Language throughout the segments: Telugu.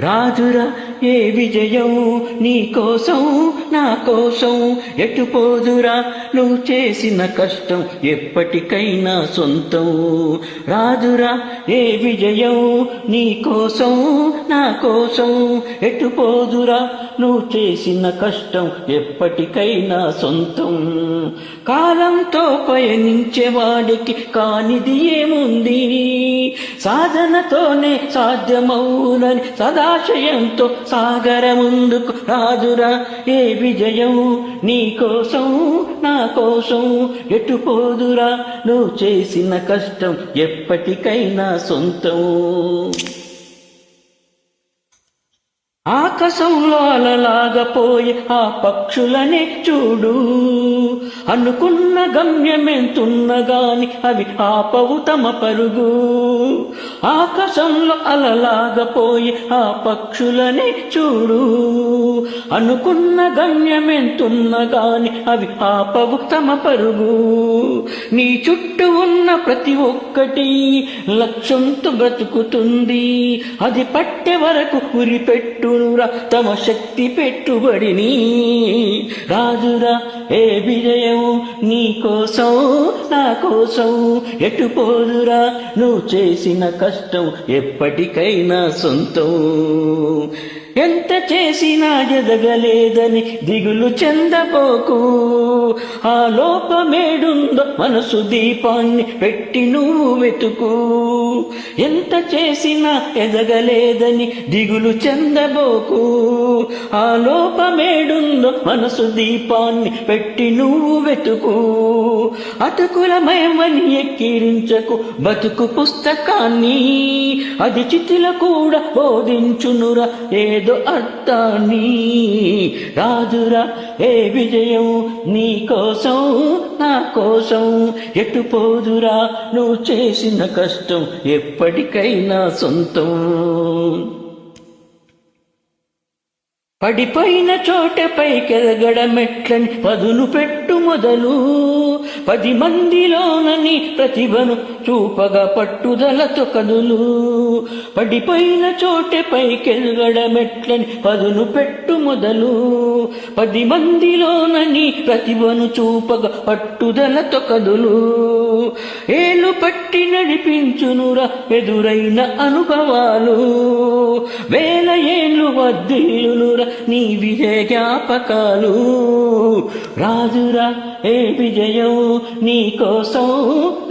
రాజురా ఏ విజయం నీ కోసం నా కోసం ఎటు పోదురా నువ్వు చేసిన కష్టం ఎప్పటికైనా సొంతం. రాజురా ఏ విజయం నీ కోసం నా కోసం ఎటు పోదురా నువ్వు చేసిన కష్టం ఎప్పటికైనా సొంతం. కాలంతో పయనించేవాడికి కానిది ఏముంది, సాధనతోనే సాధ్యమవునని సదాశయంతో సాగర ముందుకు. రాజురా ఏ విజయం నీ కోసం నా కోసం ఎటు పోదురా నువ్వు చేసిన కష్టం ఎప్పటికైనా సొంతం. ఆకాశంలో అలలాగపోయి ఆ పక్షులనే చూడు, అనుకున్న గమ్యమెంతున్న గాని అవి ఆపవు తమ పరుగు. ఆకాశంలో అలలాగపోయి ఆ పక్షులనే చూడు, అనుకున్న గమ్యమెంతున్న గాని అవి ఆపవు తమ పరుగు. నీ చుట్టూ ఉన్న ప్రతి ఒక్కటి లక్ష్యంతో బ్రతుకుతుంది, అది పట్టే వరకు ఉరిపెట్టునురా తమ శక్తి పెట్టుబడిని. రాజురా ఏ విజయం నీ కోసం నా కోసం ఎటు పోదురా నువ్వు చేసిన కష్టం ఎప్పటికైనా సొంతం. ఎంత చేసినా ఎదగలేదని దిగులు చెందపోకు, ఆ లోపమేడుందో మనసు దీపాన్ని పెట్టి నువ్వు వెతుకు. ఎంత చేసినా ఎదగలేదని దిగులు చెందబోకు, ఆ లోపమేడుందో మనసు దీపాన్ని పెట్టి నువ్వు వెతుకు. అతుకులమయమని ఎక్కిరించకు బతుకు పుస్తకాన్ని, అది చితిల కూడా బోధించునురా ఏదో అర్థాన్ని. రాజురా ఏ విజయం నీ కోసం నా కోసం ఎటు పోదురా నువ్వు చేసిన కష్టం ఎప్పటికైనా సొంతం. పడిపోయిన చోటపైకెదగడమెట్లని పదును పెట్టు మొదలు, 10 మందిలోనని ప్రతిభను చూపగా పట్టుదలతో కదులు. పడిపోయిన చోటపైకెదగడమెట్లని పదును పెట్టు మొదలు, 10 మందిలోనని ప్రతిభను చూపగా పట్టుదలతో కదులు. ఏలు పట్టి నడిపించునురా ఎదురైన అనుభవాలు, వేల ఏళ్ళు వర్ధిల్లునురా నీ విజయ జ్ఞాపకాలు. రాజురా ఏ విజయం నీ కోసం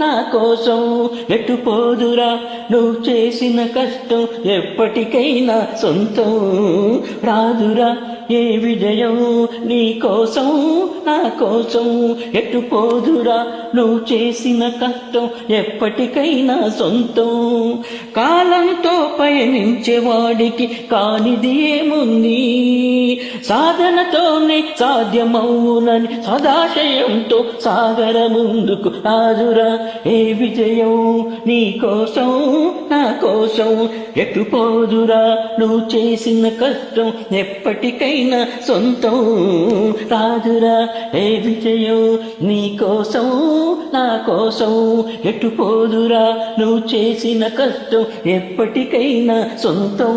నా కోసం ఎటు పోదురా నువ్వు చేసిన కష్టం ఎప్పటికైనా సొంతం. రాజురా ఏ విజయం నీ కోసం నా కోసం ఎటు పోదురా నువ్వు చేసిన కష్టం ఎప్పటికైనా సొంతం. కాలంతో పయనించేవాడికి కానిది ఏముంది, సాధనతోనే సాధ్యమవునని సదాశయంతో సాగర ముందుకు. రాజురా ఏ విజయం నీ కోసం నా కోసం ఎటు పోదురా నువ్వు చేసిన కష్టం ఎప్పటికైనా సొంతం. రాజురా ఏ విజయం నీ కోసం నా కోసం ఎటు పోదురా నువ్వు చేసిన కష్టం ఎప్పటికైనా సొంతం.